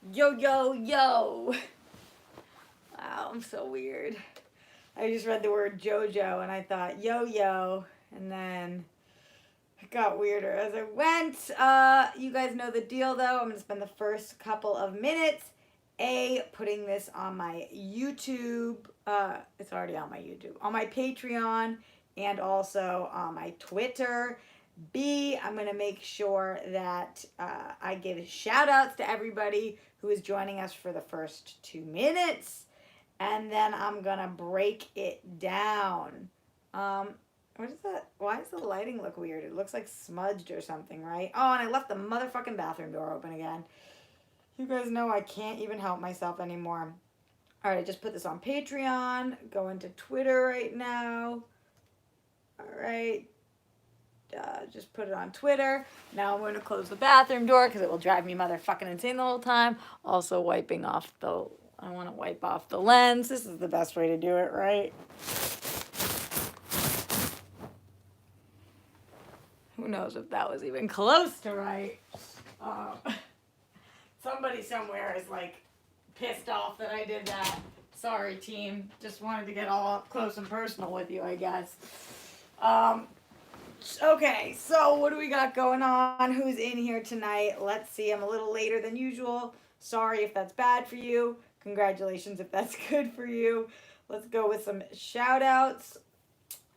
Yo, yo, yo. Wow, I'm so weird. I just read the word JoJo and I thought yo, yo. And then it got weirder as I went. You guys know the deal though. I'm going to spend the first couple of minutes putting this on my YouTube. It's already on my YouTube. On my Patreon and also on my Twitter. B, I'm going to make sure that I give shout outs to everybody who is joining us for the first 2 minutes. And then I'm going to break it down. What is that? Why does the lighting look weird? It looks like smudged or something, right? Oh, and I left the motherfucking bathroom door open again. You guys know I can't even help myself anymore. All right, I just put this on Patreon. Going to Twitter right now. All right. Just put it on Twitter. Now I'm going to close the bathroom door because it will drive me motherfucking insane the whole time. Also wiping off I want to wipe off the lens. This is the best way to do it, right? Who knows if that was even close to right. Somebody somewhere is like pissed off that I did that. Sorry, team. Just wanted to get all up close and personal with you, I guess. Okay, so what do we got going on? Who's in here tonight? Let's see. I'm a little later than usual. Sorry if that's bad for you. Congratulations if that's good for you. Let's go with some shout outs.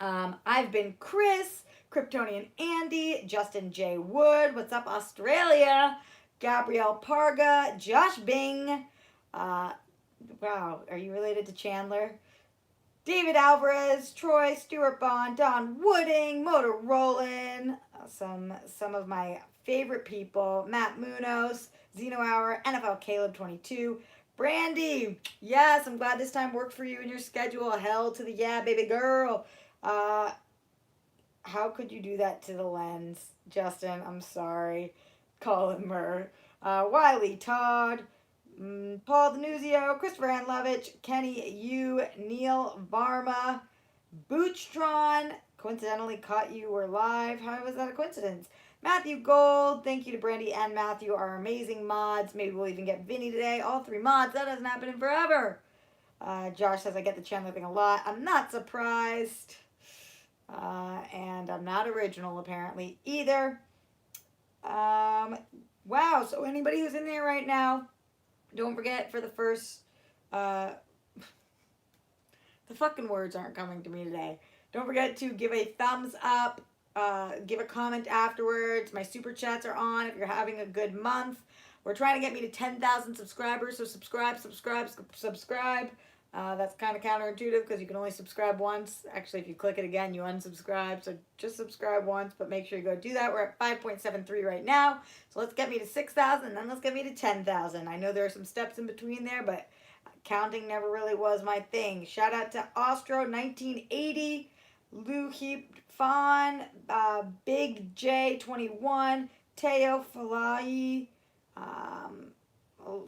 I've been Chris, Kryptonian Andy, Justin J. Wood, what's up, Australia? Gabrielle Parga, Josh Bing. Wow, are you related to Chandler? David Alvarez, Troy, Stuart Bond, Don Wooding, Motorolin, some of my favorite people, Matt Munoz, Zeno Hour, NFL Caleb 22, Brandy. Yes, I'm glad this time worked for you in your schedule. Hell to the yeah, baby girl. How could you do that to the lens, Justin? I'm sorry. Colin Murr, Wiley Todd, Paul Denuzio, Christopher Anlovich, Kenny Yu, Neil Varma, Bootstron, coincidentally caught you were live. How was that a coincidence? Matthew Gold, thank you to Brandy and Matthew, our amazing mods. Maybe we'll even get Vinny today. All three mods. That hasn't happened in forever. Josh says I get the Chandler thing a lot. I'm not surprised. And I'm not original apparently either. Wow, so anybody who's in there right now, don't forget for the first, the fucking words aren't coming to me today. Don't forget to give a thumbs up, give a comment afterwards. My super chats are on if you're having a good month. We're trying to get me to 10,000 subscribers, so subscribe. That's kind of counterintuitive because you can only subscribe once. Actually, if you click it again, you unsubscribe. So just subscribe once, but make sure you go do that. We're at 5.73 right now. So let's get me to 6,000, and then let's get me to 10,000. I know there are some steps in between there, but counting never really was my thing. Shout out to Ostro1980, Lou Heap Fawn, Big J21, Teo Falai,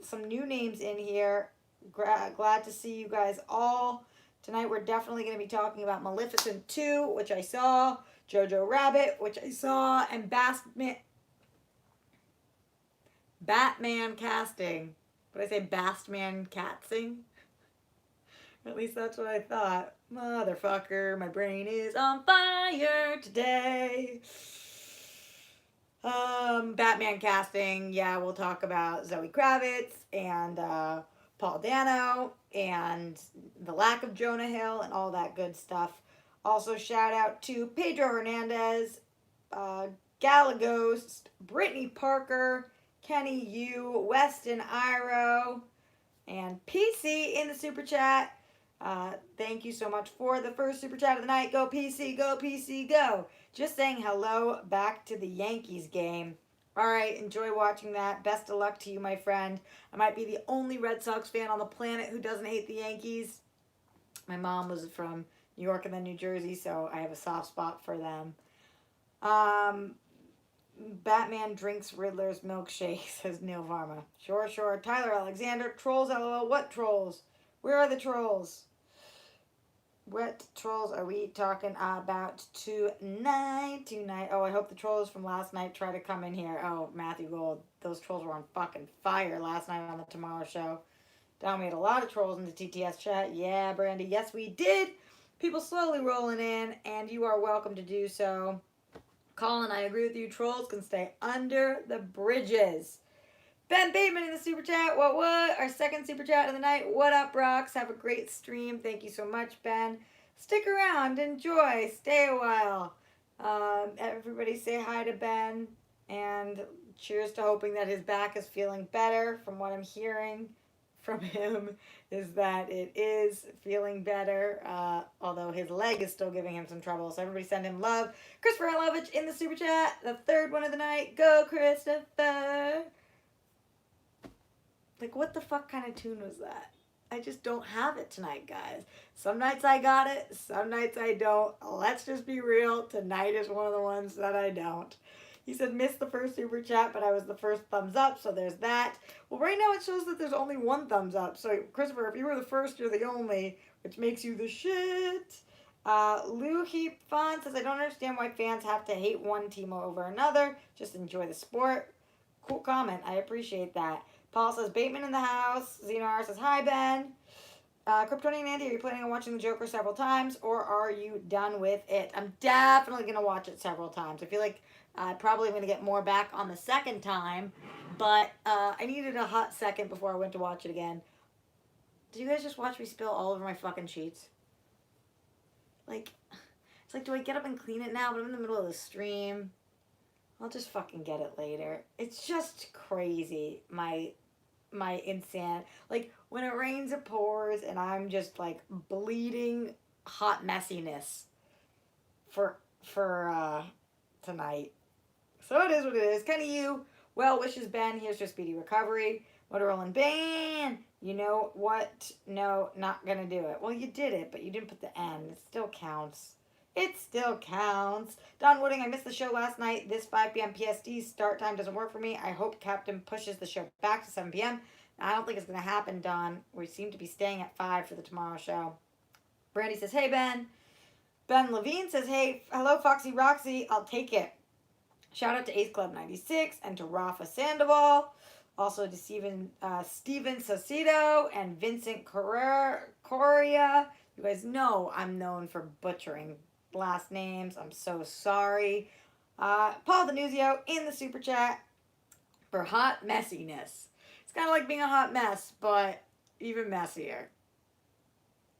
some new names in here. Glad to see you guys all. Tonight we're definitely going to be talking about Maleficent 2, which I saw, Jojo Rabbit, which I saw, and Batman casting. Would I say Bastman Catsing? At least that's what I thought. Motherfucker, my brain is on fire today. Batman casting, yeah, we'll talk about Zoe Kravitz and Paul Dano and the lack of Jonah Hill and all that good stuff. Also, shout out to Pedro Hernandez, Galagos, Brittany Parker, Kenny Yu, Weston Iro, and PC in the super chat. Thank you so much for the first super chat of the night. Go PC, go PC, go. Just saying hello back to the Yankees game. All right, enjoy watching that. Best of luck to you, my friend. I might be the only Red Sox fan on the planet who doesn't hate the Yankees. My mom was from New York and then New Jersey, so I have a soft spot for them. Batman drinks Riddler's milkshake, says Neil Varma. Sure. Tyler Alexander, trolls, LOL. What trolls? Where are the trolls? What trolls are we talking about tonight? Oh, I hope the trolls from last night try to come in here. Oh, Matthew Gold. Those trolls were on fucking fire last night on the Tomorrow Show. Down, we had a lot of trolls in the TTS chat. Yeah, Brandy. Yes, we did. People slowly rolling in, and you are welcome to do so. Colin, I agree with you. Trolls can stay under the bridges. Ben Bateman in the super chat. What? Our second super chat of the night. What up, Rocks? Have a great stream. Thank you so much, Ben. Stick around. Enjoy. Stay a while. Everybody say hi to Ben. And cheers to hoping that his back is feeling better. From what I'm hearing from him is that it is feeling better. Although his leg is still giving him some trouble. So everybody send him love. Christopher Lovich in the super chat. The third one of the night. Go, Christopher. Like, what the fuck kind of tune was that? I just don't have it tonight, guys. Some nights I got it, some nights I don't. Let's just be real. Tonight is one of the ones that I don't. He said, missed the first super chat, but I was the first thumbs up, so there's that. Well, right now it shows that there's only one thumbs up. So, Christopher, if you were the first, you're the only, which makes you the shit. Lou Heap Fun says, I don't understand why fans have to hate one team over another. Just enjoy the sport. Cool comment. I appreciate that. Paul says, Bateman in the house. Xenar says, hi, Ben. Kryptonian Andy, are you planning on watching The Joker several times, or are you done with it? I'm definitely going to watch it several times. I feel like I'm probably going to get more back on the second time, but I needed a hot second before I went to watch it again. Did you guys just watch me spill all over my fucking sheets? Like, it's like, do I get up and clean it now? But I'm in the middle of the stream. I'll just fucking get it later. It's just crazy, my insane, like, when it rains it pours, and I'm just like bleeding hot messiness for tonight. So it is what it is. Kenny, you well wishes, Ben. Here's your speedy recovery. Motorola and Ben, you know what? No, not gonna do it. Well, you did it, but you didn't put the N. It still counts. It still counts. Don Wooding, I missed the show last night. This 5 p.m. PST start time doesn't work for me. I hope Captain pushes the show back to 7 p.m. I don't think it's going to happen, Don. We seem to be staying at 5 for the Tomorrow Show. Brandy says, hey, Ben. Ben Levine says, hey, hello, Foxy Roxy. I'll take it. Shout out to Ace Club 96 and to Rafa Sandoval. Also to Steven Saucedo and Vincent Correa. You guys know I'm known for butchering last names. I'm so sorry. Paul Denuzio in the super chat for hot messiness. It's kind of like being a hot mess, but even messier.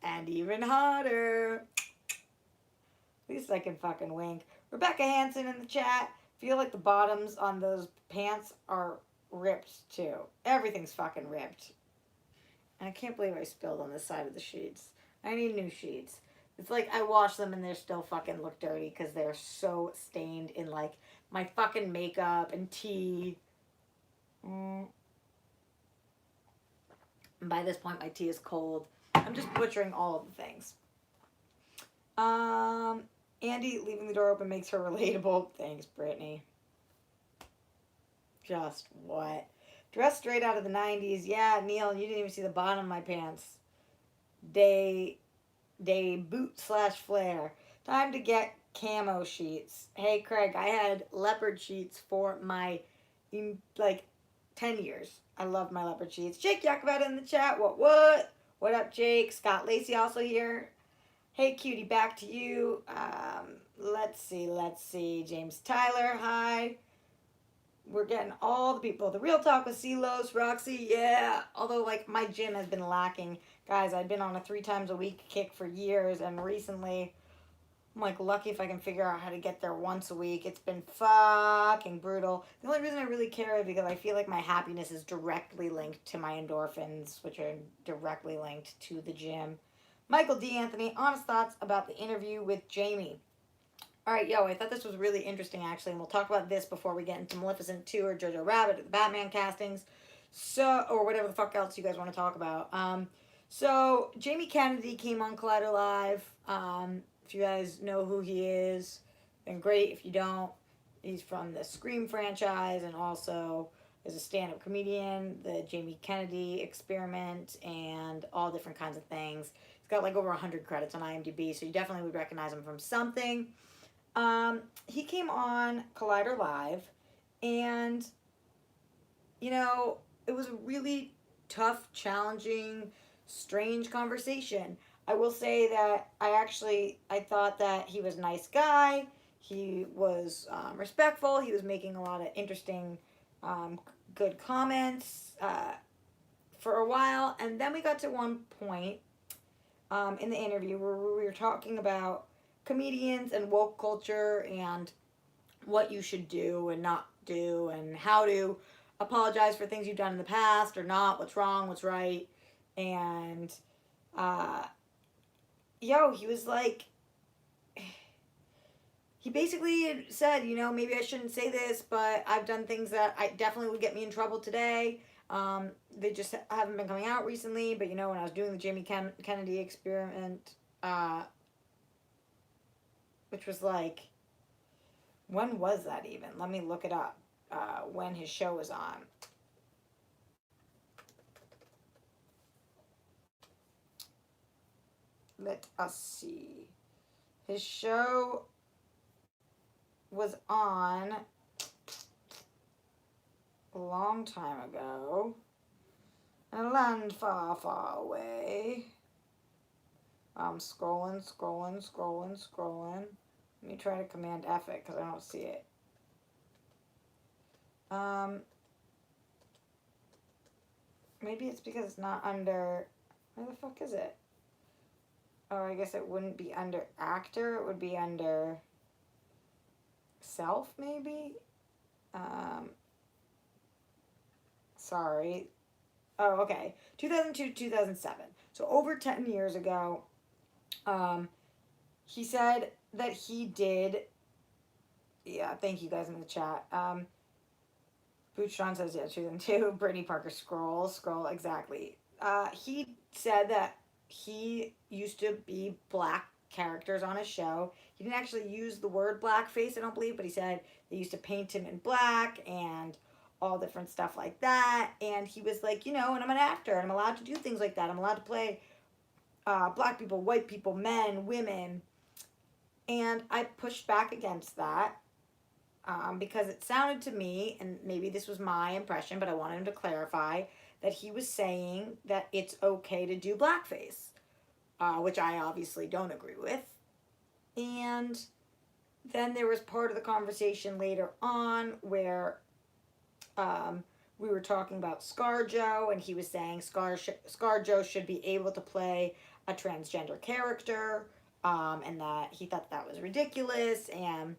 And even hotter. At least I can fucking wink. Rebecca Hansen in the chat. Feel like the bottoms on those pants are ripped too. Everything's fucking ripped. And I can't believe I spilled on this side of the sheets. I need new sheets. It's like I wash them and they still fucking look dirty because they're so stained in like my fucking makeup and tea. And by this point my tea is cold. I'm just butchering all of the things. Andy leaving the door open makes her relatable. Thanks, Brittany. Just what? Dressed straight out of the 90s. Yeah, Neil, you didn't even see the bottom of my pants. Day boot/flare. Time to get camo sheets. Hey, Craig, I had leopard sheets for my, 10 years. I love my leopard sheets. Jake Yakubata in the chat. What? What up, Jake? Scott Lacey also here. Hey, cutie, back to you. Let's see. James Tyler, hi. We're getting all the people. The Real Talk with Silos, Roxy, yeah. Although, like, my gym has been lacking. Guys, I've been on a 3 times a week kick for years, and recently, I'm, like, lucky if I can figure out how to get there once a week. It's been fucking brutal. The only reason I really care is because I feel like my happiness is directly linked to my endorphins, which are directly linked to the gym. Michael D. Anthony, honest thoughts about the interview with Jamie. All right, I thought this was really interesting, actually, and we'll talk about this before we get into Maleficent 2 or Jojo Rabbit or the Batman castings, or whatever the fuck else you guys want to talk about. So Jamie Kennedy came on Collider Live. If you guys know who he is, then great. If you don't, he's from the Scream franchise and also is a stand-up comedian, the Jamie Kennedy Experiment, and all different kinds of things. He's got like over 100 credits on IMDb, so you definitely would recognize him from something. He came on Collider Live, and, you know, it was a really tough, challenging, strange conversation. I will say that I thought that he was a nice guy. He was respectful. He was making a lot of interesting, good comments for a while. And then we got to one point in the interview where we were talking about comedians and woke culture and what you should do and not do and how to apologize for things you've done in the past or not, what's wrong, what's right. And he was like, he basically said, you know, maybe I shouldn't say this, but I've done things that I definitely would get me in trouble today. They just haven't been coming out recently, but, you know, when I was doing the Jamie Kennedy experiment, which was like, when was that even? Let me look it up, when his show was on. Let us see. His show was on a long time ago in a land far, far away. I'm scrolling. Let me try to Command F it because I don't see it. Maybe it's because it's not under... Where the fuck is it? Oh, I guess it wouldn't be under actor. It would be under self, maybe? Sorry. Oh, okay. 2002, 2007. So over 10 years ago, he said that he did... Yeah, thank you guys in the chat. Bootstrong says, yeah, 2002. Brittany Parker, scroll, exactly. He said that he used to be black characters on his show. He didn't actually use the word blackface, I don't believe, but he said they used to paint him in black and all different stuff like that. And he was like, you know, and I'm an actor, and I'm allowed to do things like that. I'm allowed to play black people, white people, men, women. And I pushed back against that because it sounded to me, and maybe this was my impression, but I wanted him to clarify, that he was saying that it's okay to do blackface, which I obviously don't agree with. And then there was part of the conversation later on where we were talking about ScarJo, and he was saying ScarJo should be able to play a transgender character, and that he thought that was ridiculous, and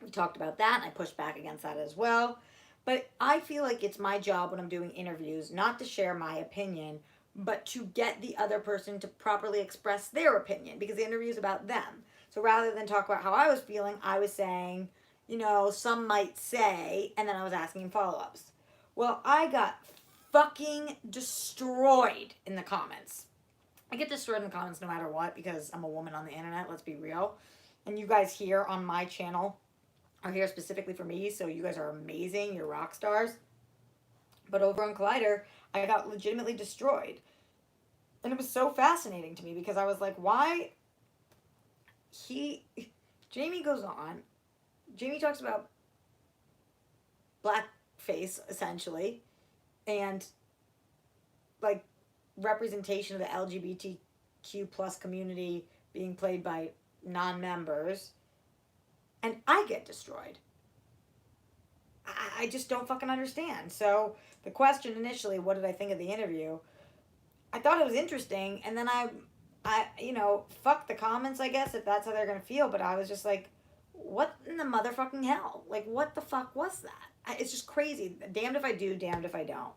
we talked about that, and I pushed back against that as well. But I feel like it's my job when I'm doing interviews not to share my opinion, but to get the other person to properly express their opinion, because the interview is about them. So rather than talk about how I was feeling, I was saying, you know, some might say, and then I was asking follow-ups. Well, I got fucking destroyed in the comments. I get destroyed in the comments no matter what, because I'm a woman on the internet, let's be real. And you guys here on my channel are here specifically for me, so you guys are amazing, you're rock stars. But over on Collider, I got legitimately destroyed. And it was so fascinating to me, because I was like, why? Jamie goes on, Jamie talks about blackface, essentially, and, like, representation of the LGBTQ plus community being played by non-members, and I get destroyed. I just don't fucking understand. So the question initially, what did I think of the interview? I thought it was interesting, and then I you know, fuck the comments, I guess, if that's how they're gonna feel, but I was just like, what in the motherfucking hell? Like, what the fuck was that? It's just crazy. Damned if I do, damned if I don't.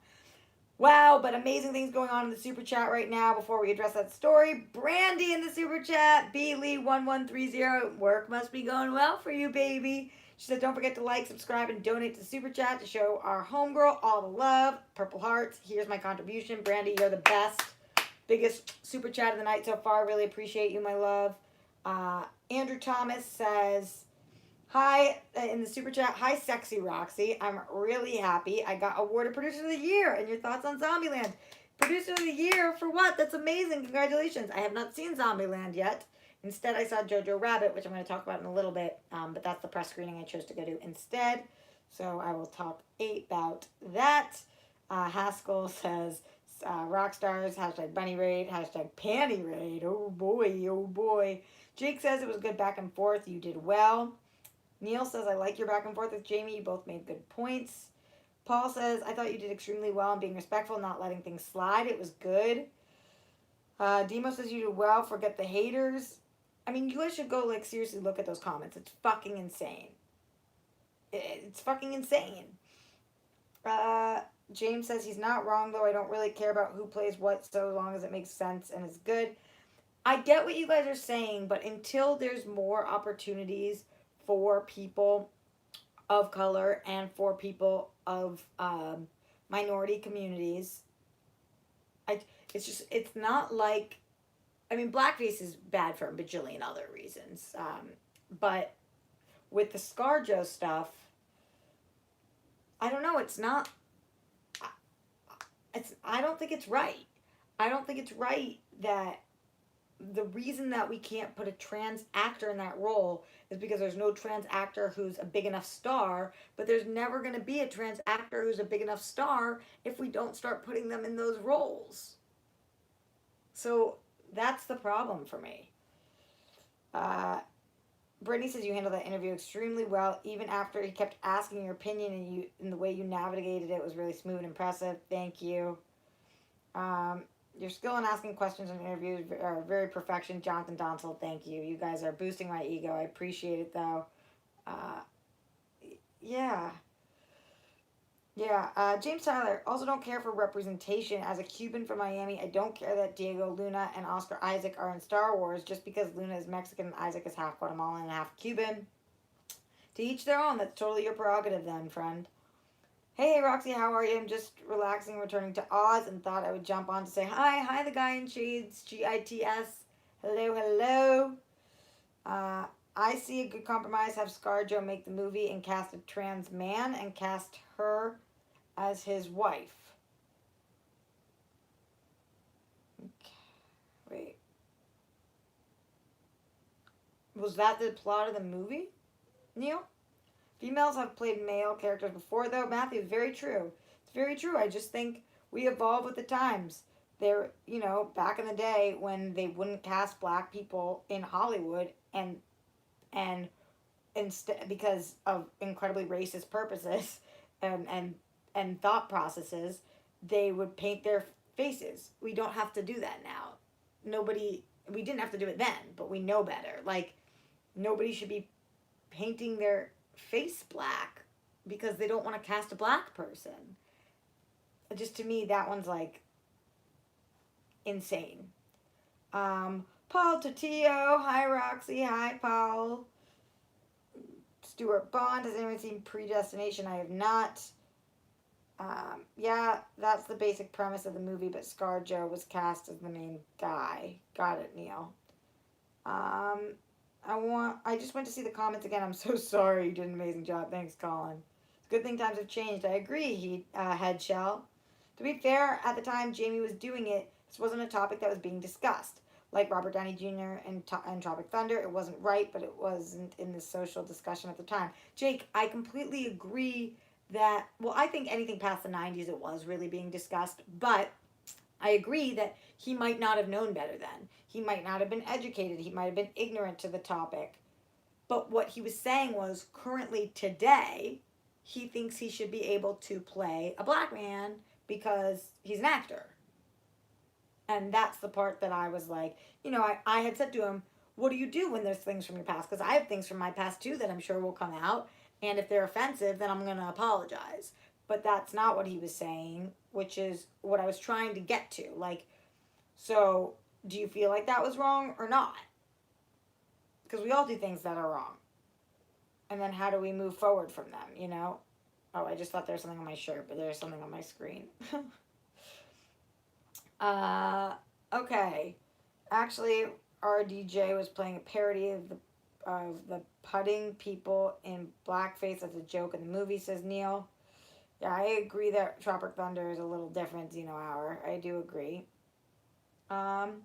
Wow, but amazing things going on in the super chat right now before we address that story. Brandy in the super chat. B Lee 1130. Work must be going well for you, baby. She said, don't forget to like, subscribe, and donate to the super chat to show our homegirl all the love. Purple hearts. Here's my contribution. Brandy, you're the best. Biggest super chat of the night so far. Really appreciate you, my love. Andrew Thomas says, hi, in the super chat, hi, sexy Roxy. I'm really happy I got awarded Producer of the Year, and your thoughts on Zombieland. Producer of the year for what? That's amazing. Congratulations. I have not seen Zombieland yet. Instead, I saw Jojo Rabbit, which I'm going to talk about in a little bit. But that's the press screening I chose to go to instead. So I will talk about that. Haskell says, rock stars, hashtag bunny raid, hashtag panty raid. Oh boy, oh boy. Jake says it was good back and forth. You did well. Neil says, I like your back and forth with Jamie. You both made good points. Paul says, I thought you did extremely well in being respectful, not letting things slide. It was good. Demo says you did well. Forget the haters. I mean, you guys should go, like, seriously look at those comments. It's fucking insane. It's fucking insane. James says he's not wrong, though. I don't really care about who plays what so long as it makes sense and is good. I get what you guys are saying, but until there's more opportunities for people of color and for people of minority communities, it's not like, I mean, blackface is bad for a bajillion other reasons, but with the ScarJo stuff, I don't know, I don't think it's right. I don't think it's right that the reason that we can't put a trans actor in that role is because there's no trans actor who's a big enough star, but there's never going to be a trans actor who's a big enough star if we don't start putting them in those roles. So that's the problem for me. Brittany says you handled that interview extremely well, even after he kept asking your opinion, and the way you navigated it was really smooth and impressive. Thank you. Your skill in asking questions in interviews are very perfection. Jonathan Donsel, thank you. You guys are boosting my ego. I appreciate it, though. Yeah. James Tyler, also don't care for representation. As a Cuban from Miami, I don't care that Diego Luna and Oscar Isaac are in Star Wars just because Luna is Mexican and Isaac is half Guatemalan and half Cuban. To each their own. That's totally your prerogative then, friend. Hey, Roxy, how are you? I'm just relaxing, returning to Oz, and thought I would jump on to say hi. Hi, the guy in shades, GITS. Hello, hello. I see a good compromise. Have ScarJo make the movie and cast a trans man and cast her as his wife. Okay. Wait. Was that the plot of the movie, Neil? Females have played male characters before, though. Matthew, very true. It's very true. I just think we evolve with the times. There, back in the day when they wouldn't cast black people in Hollywood and instead because of incredibly racist purposes and thought processes, they would paint their faces. We don't have to do that now. We didn't have to do it then, but we know better. Like, nobody should be painting their face black because they don't want to cast a black person. Just to me, that one's like insane. Paul Totillo, hi Roxy, hi Paul. Stuart Bond, has anyone seen Predestination? I have not. Yeah, that's the basic premise of the movie, but ScarJo was cast as the main guy. Got it, Neil. I just went to see the comments again. I'm so sorry. You did an amazing job. Thanks, Colin. It's a good thing times have changed. I agree, Headshell. To be fair, at the time Jamie was doing it, this wasn't a topic that was being discussed. Like Robert Downey Jr. and Tropic Thunder, it wasn't right, but it wasn't in the social discussion at the time. Jake, I completely agree that, well, I think anything past the 90s it was really being discussed, but I agree that he might not have known better then. He might not have been educated. He might have been ignorant to the topic. But what he was saying was, currently today, he thinks he should be able to play a black man because he's an actor. And that's the part that I was like, I had said to him, what do you do when there's things from your past? Because I have things from my past too that I'm sure will come out. And if they're offensive, then I'm going to apologize. But that's not what he was saying, which is what I was trying to get to. Like, so do you feel like that was wrong or not? Because we all do things that are wrong. And then how do we move forward from them, Oh, I just thought there was something on my shirt, but there's something on my screen. Okay. Actually, our DJ was playing a parody of the putting people in blackface as a joke in the movie, says Neil. Yeah, I agree that Tropic Thunder is a little different, Xeno Hour. I do agree. Um,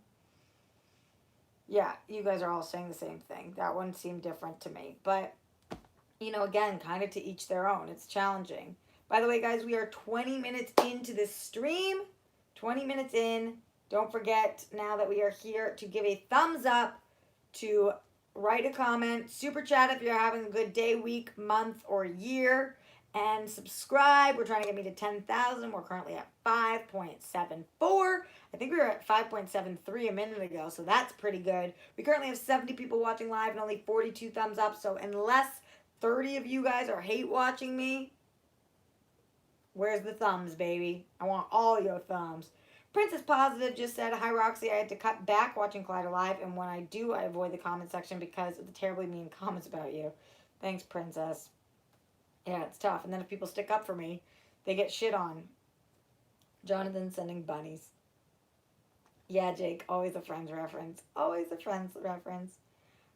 yeah, you guys are all saying the same thing. That one seemed different to me. But, again, kind of to each their own. It's challenging. By the way, guys, we are 20 minutes into this stream. 20 minutes in. Don't forget, now that we are here, to give a thumbs up, to write a comment, super chat if you're having a good day, week, month, or year, and subscribe. We're trying to get me to 10,000. We're currently at 5.74. I think we were at 5.73 a minute ago, so that's pretty good. We currently have 70 people watching live and only 42 thumbs up, so unless 30 of you guys are hate watching me, where's the thumbs, baby? I want all your thumbs. Princess Positive just said, hi, Roxy. I had to cut back watching Collider Live, and when I do, I avoid the comment section because of the terribly mean comments about you. Thanks, Princess. Yeah, it's tough. And then if people stick up for me, they get shit on. Jonathan sending bunnies. Yeah, Jake, always a Friends reference. Always a Friends reference.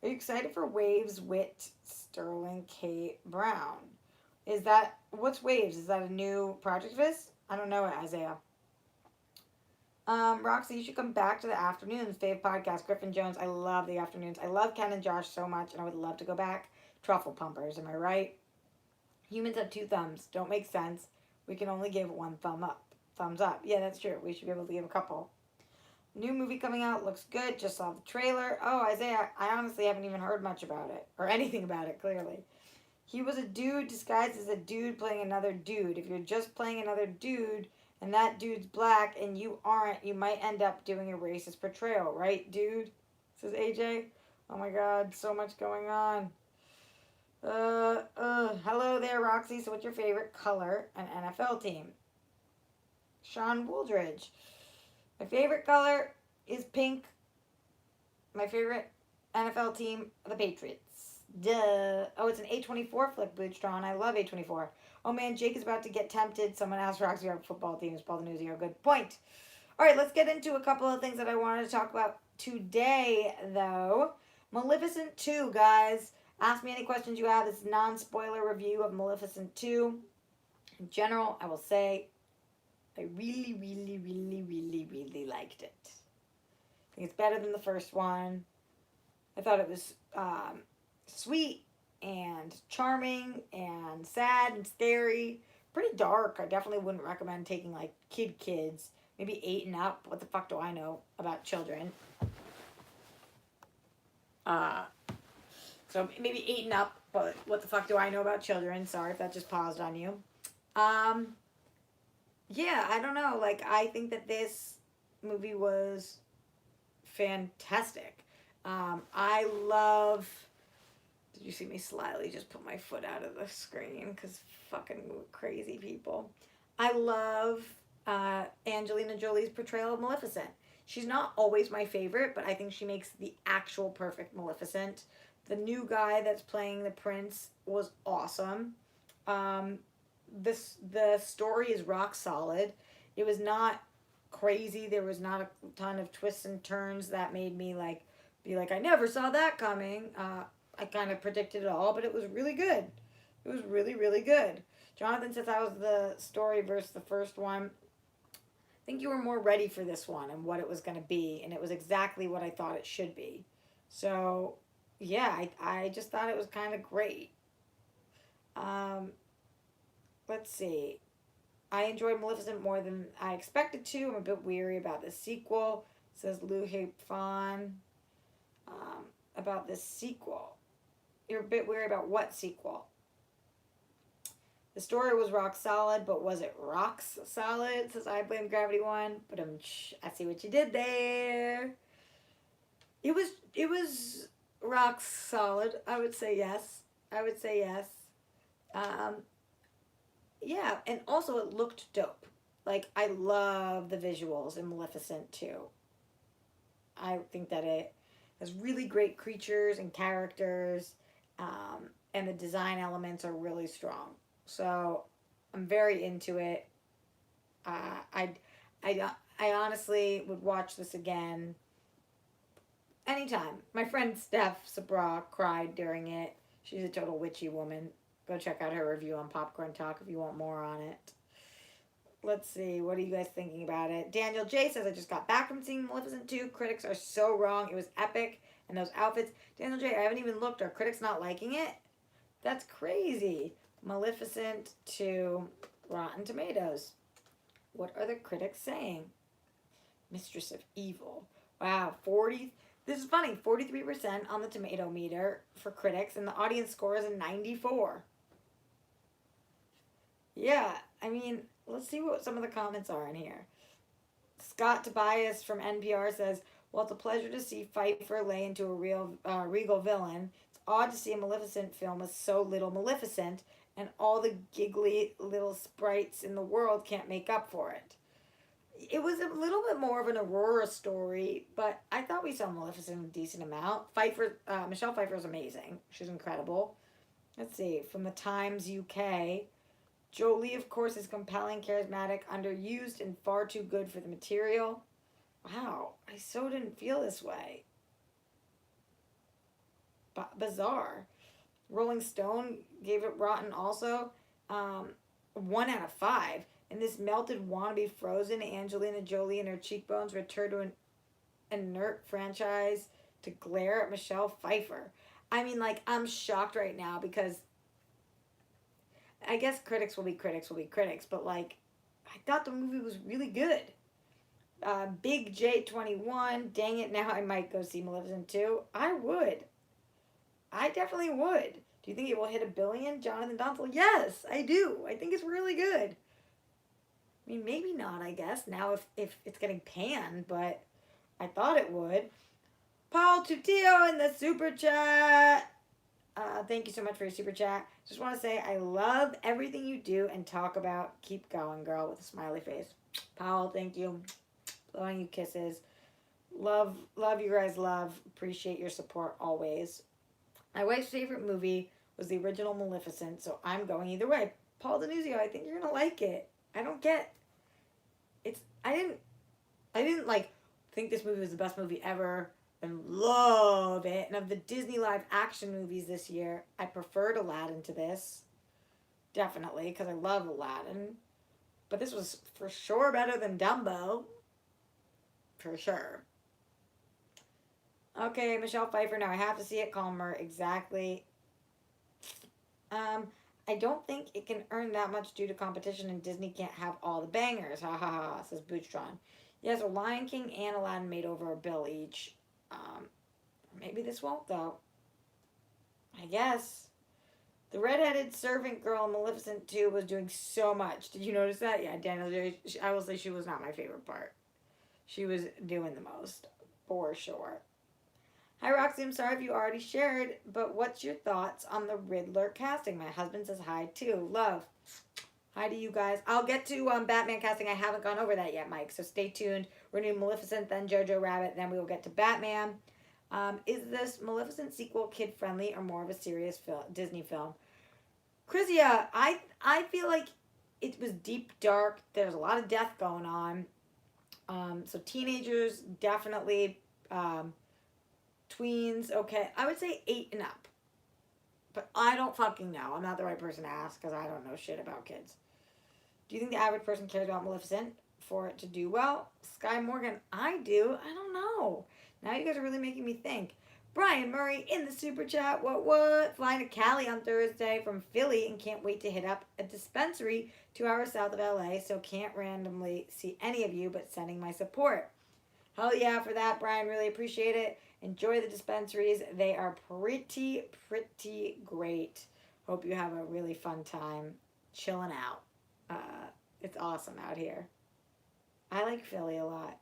Are you excited for Waves, Wit, Sterling, K. Brown? What's Waves? Is that a new project of his? I don't know it, Isaiah. Roxy, you should come back to the afternoons. Fave podcast, Griffin Jones. I love the afternoons. I love Ken and Josh so much, and I would love to go back. Truffle pumpers, am I right? Humans have 2 thumbs. Don't make sense. We can only give 1 thumbs up. Yeah, that's true. We should be able to give a couple. New movie coming out. Looks good. Just saw the trailer. Oh, Isaiah, I honestly haven't even heard much about it. Or anything about it, clearly. He was a dude disguised as a dude playing another dude. If you're just playing another dude and that dude's black and you aren't, you might end up doing a racist portrayal, right, dude? Says AJ. Oh my god, so much going on. Hello there, Roxy. So what's your favorite color and NFL team? Sean Wooldridge. My favorite color is pink. My favorite NFL team, the Patriots. Duh. Oh, it's an A24 flick, Bootstrawn. I love A24. Oh man, Jake is about to get tempted. Someone asked Roxy our football team. Paul the Newsy. Good point. All right, let's get into a couple of things that I wanted to talk about today, though. Maleficent 2, guys. Ask me any questions you have. This non-spoiler review of Maleficent 2. In general, I will say I really, really, really, really, really liked it. I think it's better than the first one. I thought it was sweet and charming and sad and scary. Pretty dark. I definitely wouldn't recommend taking like kids. Maybe 8 and up. What the fuck do I know about children? So maybe 8 and up, but what the fuck do I know about children? Sorry if that just paused on you. Yeah, I don't know. Like, I think that this movie was fantastic. I love... Did you see me slyly just put my foot out of the screen? Because fucking crazy people. I love Angelina Jolie's portrayal of Maleficent. She's not always my favorite, but I think she makes the actual perfect Maleficent. The new guy that's playing the prince was awesome. The story is rock solid. It was not crazy. There was not a ton of twists and turns that made me be like, I never saw that coming. I kind of predicted it all, but it was really good. It was really, really good. Jonathan says that was the story versus the first one. I think you were more ready for this one and what it was going to be, and it was exactly what I thought it should be. So, yeah, I just thought it was kind of great. Let's see. I enjoyed Maleficent more than I expected to. I'm a bit weary about the sequel, says Lou Hape Fawn. About this sequel. You're a bit weary about what sequel? The story was rock solid, but was it rocks solid? Says I blame Gravity One. But I see what you did there. It was rock solid. I would say yes. Yeah, and also it looked dope. Like, I love the visuals in Maleficent too. I think that it has really great creatures and characters, and the design elements are really strong. So I'm very into it. I honestly would watch this again anytime. My friend Steph Sabra cried during it. She's a total witchy woman. Go check out her review on Popcorn Talk if you want more on it. Let's see. What are you guys thinking about it? Daniel J says, I just got back from seeing Maleficent 2. Critics are so wrong. It was epic. And those outfits. Daniel J, I haven't even looked. Are critics not liking it? That's crazy. Maleficent 2, Rotten Tomatoes. What are the critics saying? Mistress of Evil. Wow, 40. This is funny. 43% on the tomato meter for critics, and the audience score is a 94. Yeah, I mean, let's see what some of the comments are in here. Scott Tobias from NPR says, well, it's a pleasure to see Pfeiffer lay into a real regal villain. It's odd to see a Maleficent film with so little Maleficent, and all the giggly little sprites in the world can't make up for it. It was a little bit more of an Aurora story, but I thought we saw Maleficent a decent amount. Michelle Pfeiffer is amazing. She's incredible. Let's see, from the Times UK, Jolie, of course, is compelling, charismatic, underused, and far too good for the material. Wow, I so didn't feel this way. Bizarre. Rolling Stone gave it rotten also. 1 out of 5. And this melted wannabe Frozen Angelina Jolie and her cheekbones return to an inert franchise to glare at Michelle Pfeiffer. I mean, like, I'm shocked right now because I guess critics will be critics, but, like, I thought the movie was really good. Big J21, dang it, now I might go see Maleficent 2. I would. I definitely would. Do you think it will hit $1 billion, Jonathan Donsel? Yes, I do. I think it's really good. I mean, maybe not, I guess, now if it's getting panned, but I thought it would. Paul Tutio in the super chat. Thank you so much for your super chat. Just want to say I love everything you do and talk about. Keep going, girl, with a smiley face. Paul, thank you. Blowing you kisses. Love you guys, love. Appreciate your support always. My wife's favorite movie was the original Maleficent, so I'm going either way. Paul Denuzio, I think you're going to like it. I don't get it's I didn't like think this movie was the best movie ever and love it. And of the Disney live action movies this year, I preferred Aladdin to this. Definitely, because I love Aladdin. But this was for sure better than Dumbo. For sure. Okay, Michelle Pfeiffer, now I have to see it. Calmer, exactly. I don't think it can earn that much due to competition, and Disney can't have all the bangers. Ha ha ha, says Bootstron. Yeah, so Lion King and Aladdin made over $1 billion each. Maybe this won't, though. I guess. The redheaded servant girl in Maleficent 2 was doing so much. Did you notice that? Yeah, Daniel, I will say she was not my favorite part. She was doing the most, for sure. Hi, Roxy. I'm sorry if you already shared, but what's your thoughts on the Riddler casting? My husband says hi, too. Love. Hi to you guys. I'll get to Batman casting. I haven't gone over that yet, Mike, so stay tuned. We're doing Maleficent, then Jojo Rabbit, then we will get to Batman. Is this Maleficent sequel kid-friendly or more of a serious Disney film? Chrysia, I feel like it was deep, dark. There's a lot of death going on. So teenagers, definitely... tweens, okay. I would say 8 and up. But I don't fucking know. I'm not the right person to ask because I don't know shit about kids. Do you think the average person cares about Maleficent for it to do well? Sky Morgan, I do. I don't know. Now you guys are really making me think. Brian Murray in the super chat. What? Flying to Cali on Thursday from Philly and can't wait to hit up a dispensary 2 hours south of LA, so can't randomly see any of you, but sending my support. Hell yeah for that, Brian. Really appreciate it. Enjoy the dispensaries. They are pretty great. Hope you have a really fun time chilling out. It's awesome out here. I like Philly a lot.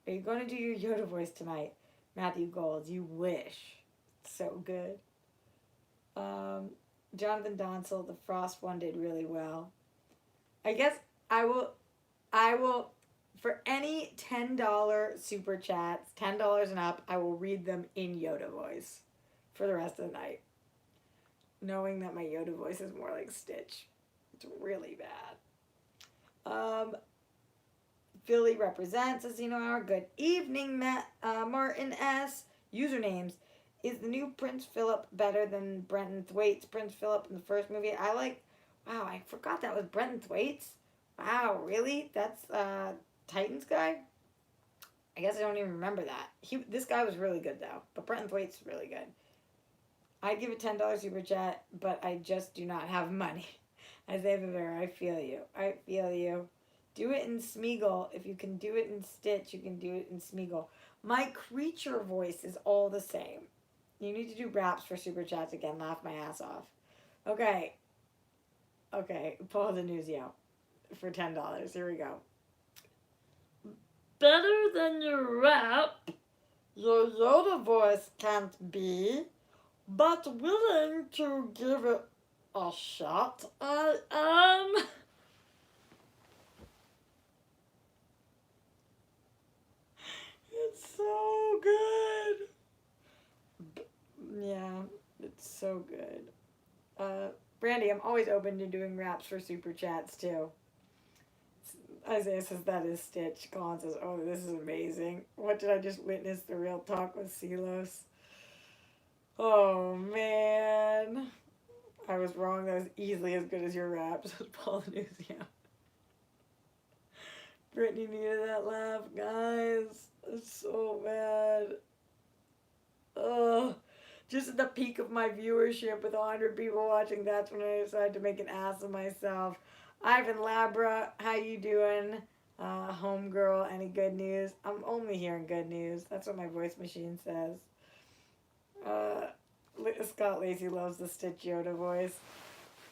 Are you going to do your Yoda voice tonight? Matthew Gold, you wish. So good. Jonathan Donsel, the Frost one did really well. I guess I will, for any $10 super chats, $10 and up, I will read them in Yoda voice for the rest of the night. Knowing that my Yoda voice is more like Stitch. It's really bad. Philly represents, as you know, our good evening, Martin S. Usernames. Is the new Prince Philip better than Brenton Thwaites' Prince Philip in the first movie? Wow, I forgot that was Brenton Thwaites. Wow, really? That's Titans guy? I guess I don't even remember that. This guy was really good though, but Brenton Thwaites is really good. I'd give a $10 super chat, but I just do not have money. Isaiah Rivera, I feel you. I feel you. Do it in Smeagol. If you can do it in Stitch, you can do it in Smeagol. My creature voice is all the same. You need to do raps for super chats again. Laugh my ass off. Okay. Okay. Paul Denuzio for $10. Here we go. Better than your rap, your Yoda voice can't be, but willing to give it a shot, I am. It's so good. Yeah, it's so good. Brandy, I'm always open to doing raps for super chats too. Isaiah says that is Stitch. Colin says, oh, this is amazing. What did I just witness? The real talk with Silos. Oh, man. I was wrong. That was easily as good as your raps. Paul News, yeah. Brittany needed that laugh, guys. It's so bad. Ugh. Just at the peak of my viewership with 100 people watching, that's when I decided to make an ass of myself. Ivan Labra, how you doing? Homegirl, any good news? I'm only hearing good news. That's what my voice machine says. Scott Lacey loves the Stitch Yoda voice.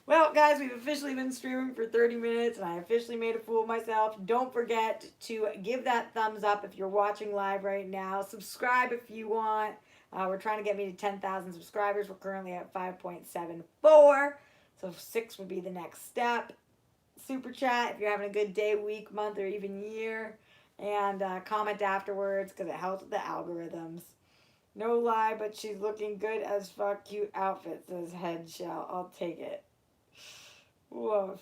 Well, guys, we've officially been streaming for 30 minutes, and I officially made a fool of myself. Don't forget to give that thumbs up if you're watching live right now. Subscribe if you want. We're trying to get me to 10,000 subscribers. We're currently at 5.74, so 6 would be the next step. Super chat if you're having a good day, week, month, or even year. And comment afterwards because it helps with the algorithms. No lie, but she's looking good as fuck. Cute outfit, says Headshell. I'll take it. Woof.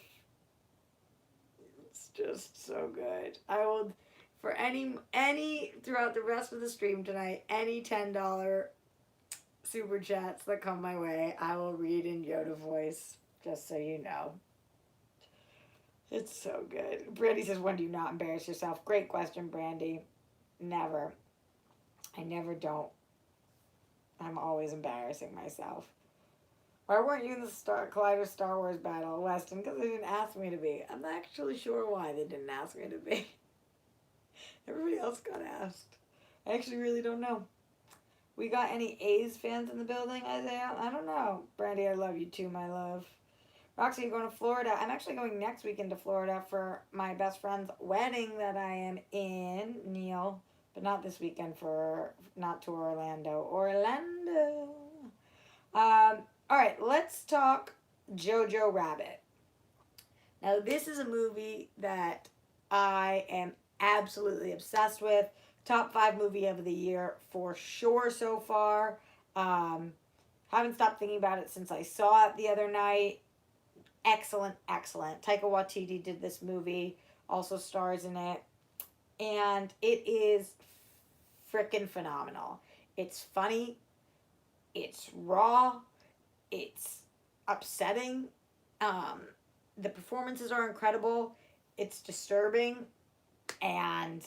It's just so good. I will, for any throughout the rest of the stream tonight, any $10 super chats that come my way, I will read in Yoda voice, just so you know. It's so good. Brandy says, when do you not embarrass yourself? Great question, Brandy. Never. I never don't. I'm always embarrassing myself. Why weren't you in the Collider Star Wars battle, Weston? Because they didn't ask me to be. I'm not actually sure why they didn't ask me to be. Everybody else got asked. I actually really don't know. We got any A's fans in the building, Isaiah? I don't know. Brandy, I love you too, my love. Roxy, you're going to Florida. I'm actually going next weekend to Florida for my best friend's wedding that I am in, Neil. But not this weekend not to Orlando. All right, let's talk Jojo Rabbit. Now, this is a movie that I am absolutely obsessed with. Top 5 movie of the year for sure so far. Haven't stopped thinking about it since I saw it the other night. Excellent, excellent. Taika Waititi did this movie, also stars in it. And it is freaking phenomenal. It's funny. It's raw. It's upsetting. The performances are incredible. It's disturbing. And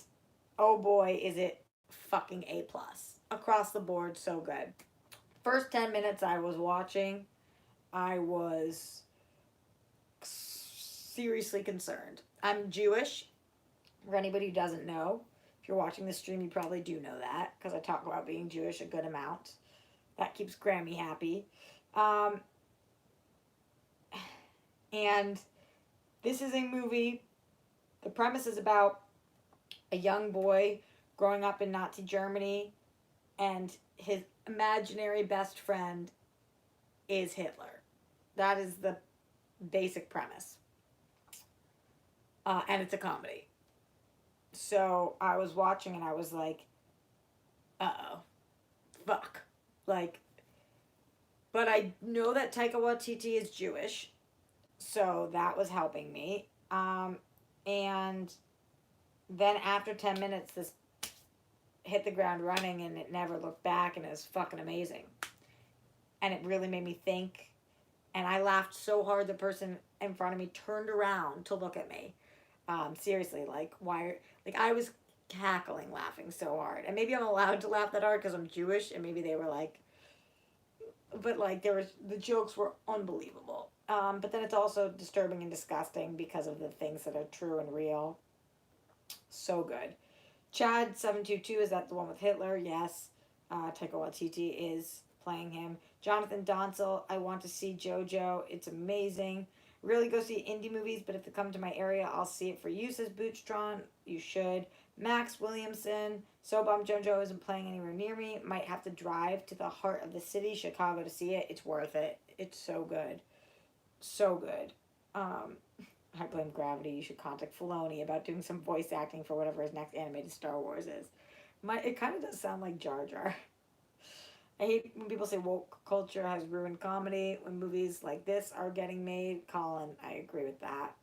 oh boy, is it fucking A+. Across the board, so good. First 10 minutes I was watching, I was seriously concerned. I'm Jewish. For anybody who doesn't know, if you're watching this stream, you probably do know that because I talk about being Jewish a good amount. That keeps Grammy happy. And this is a movie. The premise is about a young boy growing up in Nazi Germany, and his imaginary best friend is Hitler. That is the basic premise. And it's a comedy. So I was watching and I was like, uh-oh, fuck. Like, but I know that Taika Waititi is Jewish, so that was helping me. And then after 10 minutes, this hit the ground running and it never looked back, and it was fucking amazing. and it really made me think. And I laughed so hard the person in front of me turned around to look at me. Seriously, like why? Like I was cackling, laughing so hard, and maybe I'm allowed to laugh that hard because I'm Jewish, and maybe they were like, but like there was the jokes were unbelievable. But then it's also disturbing and disgusting because of the things that are true and real. So good. Chad 722, is that the one with Hitler? Yes. Taika Waititi is playing him. Jonathan Donsel, I want to see Jojo. It's amazing. Really go see indie movies, but if they come to my area, I'll see it for you, says Bootstron. You should. Max Williamson, So Bomb Jojo isn't playing anywhere near me. Might have to drive to the heart of the city, Chicago, to see it. It's worth it. It's so good. So good. I blame Gravity. You should contact Filoni about doing some voice acting for whatever his next animated Star Wars is. It kind of does sound like Jar Jar. I hate when people say woke culture has ruined comedy. When movies like this are getting made, Colin, I agree with that.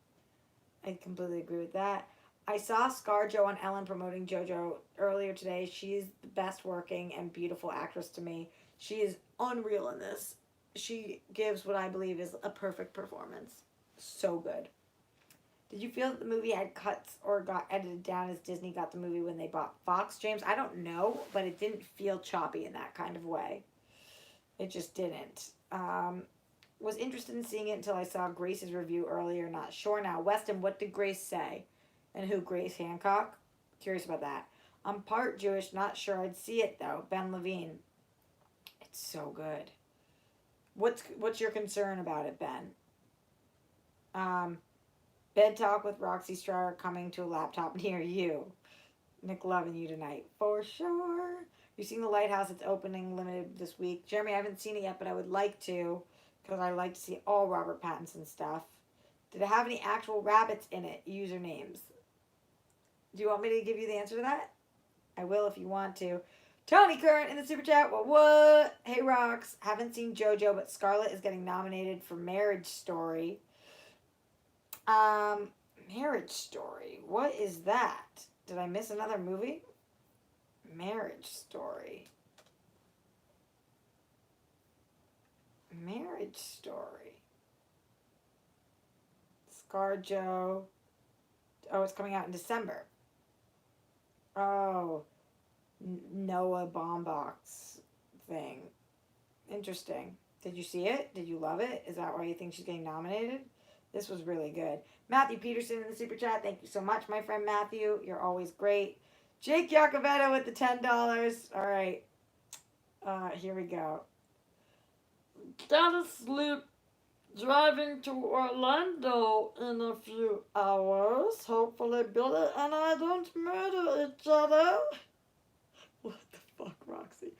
I completely agree with that. I saw ScarJo on Ellen promoting JoJo earlier today. She's the best working and beautiful actress to me. She is unreal in this. She gives what I believe is a perfect performance. So good. Did you feel that the movie had cuts or got edited down as Disney got the movie when they bought Fox, James? I don't know, but it didn't feel choppy in that kind of way. It just didn't. Was interested in seeing it until I saw Grace's review earlier. Not sure now. Weston, what did Grace say? And who? Grace Hancock? Curious about that. I'm part Jewish. Not sure I'd see it, though. Ben Levine. It's so good. What's your concern about it, Ben? Bed Talk with Roxy Stryer coming to a laptop near you. Nick loving you tonight. For sure. You've seen The Lighthouse. It's opening limited this week. Jeremy, I haven't seen it yet, but I would like to because I like to see all Robert Pattinson stuff. Did it have any actual rabbits in it? Usernames. Do you want me to give you the answer to that? I will if you want to. Tony Current in the super chat. What? Hey, Rox. Haven't seen JoJo, but Scarlett is getting nominated for Marriage Story. Marriage Story. What is that? Did I miss another movie? Marriage Story. Marriage Story. ScarJo. Oh, it's coming out in December. Oh, Noah Baumbach's thing. Interesting. Did you see it? Did you love it? Is that why you think she's getting nominated? This was really good. Matthew Peterson in the super chat. Thank you so much, my friend Matthew. You're always great. Jake Yacovetto with the $10. All right. Here we go. Gotta sleep. Driving to Orlando in a few hours. Hopefully Billy and I don't murder each other. What the fuck, Roxy?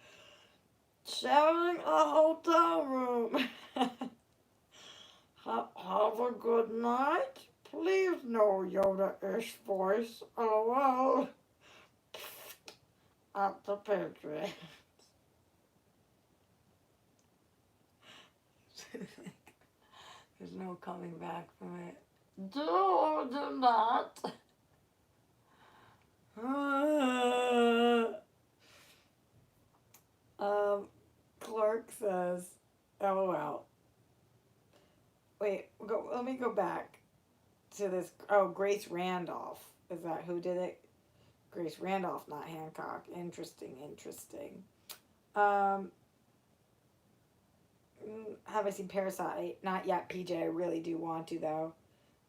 Sharing a hotel room. Have a good night. Please no Yoda-ish voice. LOL. At the Patriots. There's no coming back from it. Do or do not. Clark says, LOL. Wait, let me go back to this. Oh, Grace Randolph. Is that who did it? Grace Randolph, not Hancock. Interesting. Have I seen Parasite? Not yet, PJ. I really do want to, though.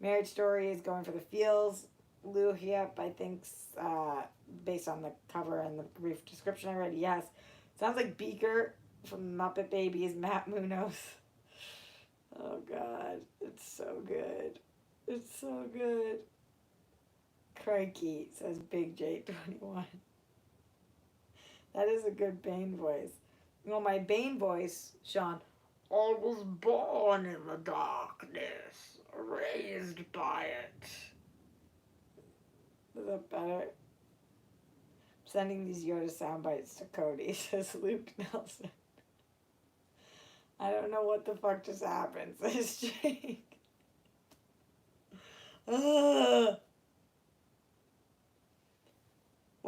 Marriage Story is going for the feels. Lou Hiep, I think, based on the cover and the brief description I read, yes. Sounds like Beaker from Muppet Babies, Matt Munoz. Oh, God. It's so good. It's so good. Crikey, says Big J21. That is a good Bane voice. You know, my Bane voice, Sean. I was born in the darkness, raised by it. Is that better? I'm sending these Yoda sound bites to Cody, says Luke Nelson. I don't know what the fuck just happened, says Jake.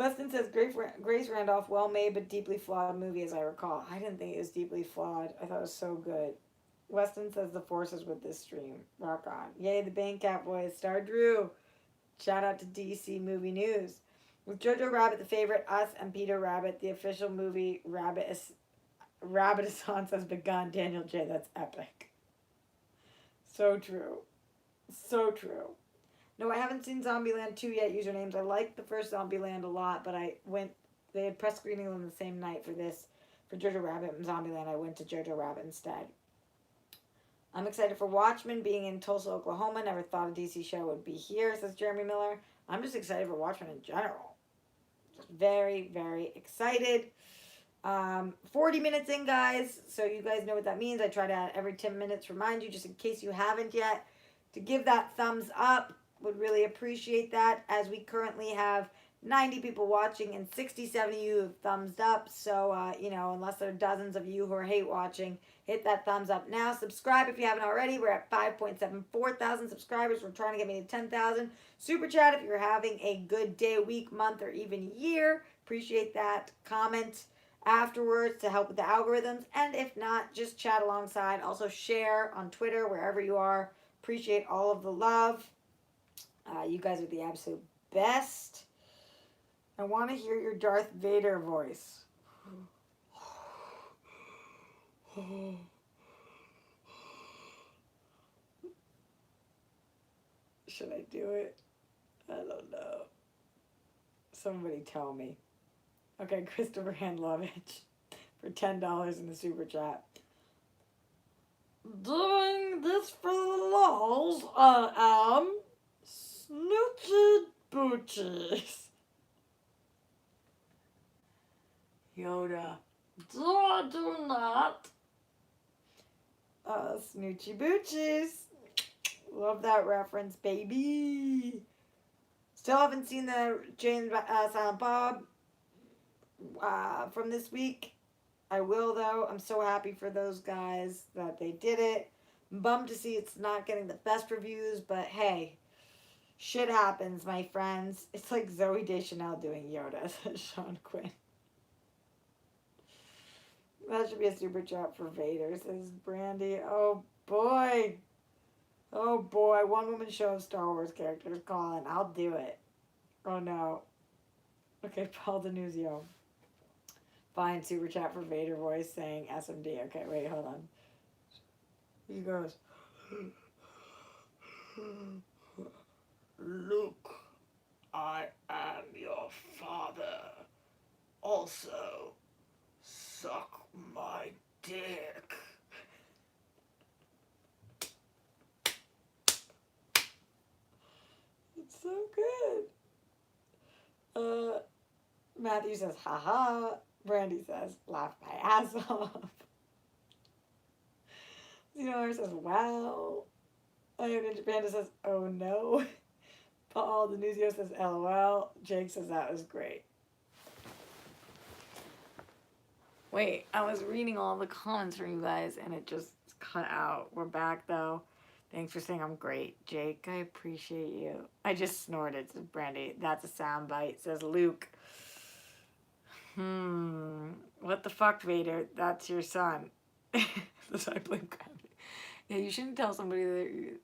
Weston says, Grace Randolph, well made but deeply flawed movie as I recall. I didn't think it was deeply flawed. I thought it was so good. Weston says, the force is with this stream. Rock on. Yay, the Banecat boys. Star Drew. Shout out to DC Movie News. With Jojo Rabbit the favorite, us and Peter Rabbit, the official movie Rabbitaissance has begun. Daniel J, that's epic. So true. So true. No, I haven't seen Zombieland 2 yet, usernames. I liked the first Zombieland a lot, but they had press screening on the same night for Jojo Rabbit and Zombieland. I went to Jojo Rabbit instead. I'm excited for Watchmen being in Tulsa, Oklahoma. Never thought a DC show would be here, says Jeremy Miller. I'm just excited for Watchmen in general. Just very, very excited. 40 minutes in, guys, so you guys know what that means. I try to every 10 minutes remind you, just in case you haven't yet, to give that thumbs up. Would really appreciate that, as we currently have 90 people watching and 67 of you have thumbs up. So, unless there are dozens of you who are hate watching, hit that thumbs up now. Subscribe if you haven't already. We're at 5.74 thousand subscribers. We're trying to get me to 10,000. Super chat if you're having a good day, week, month, or even year. Appreciate that. Comment afterwards to help with the algorithms. And if not, just chat alongside. Also share on Twitter, wherever you are. Appreciate all of the love. You guys are the absolute best. I want to hear your Darth Vader voice. Should I do it? I don't know. Somebody tell me. Okay, Christopher Handlovich for $10 in the super chat. Doing this for the lols, I am Snoochie Boochies. Yoda. Do not. Snoochie Boochies. Love that reference, baby. Still haven't seen the James Silent Bob from this week. I will, though. I'm so happy for those guys that they did it. I'm bummed to see it's not getting the best reviews, but hey, shit happens, my friends. It's like Zooey Deschanel doing Yoda, says Sean Quinn. That should be a super chat for Vader, says Brandy. Oh boy. Oh boy. One woman show of Star Wars characters calling. I'll do it. Oh no. Okay, Paul Denuzio. Fine, super chat for Vader voice saying SMD. Okay, wait, hold on. He goes, Luke, I am your father. Also, suck my dick. It's so good. Matthew says, haha. Brandy says, laugh my ass off. Xenor says, wow. Ninja Panda says, oh no. Paul Denuzio says, LOL. Jake says, that was great. Wait, I was reading all the comments from you guys and it just cut out. We're back though. Thanks for saying I'm great. Jake, I appreciate you. I just snorted, says Brandy. That's a sound bite, says Luke. What the fuck, Vader? That's your son. I blame gravity. Yeah, you shouldn't tell somebody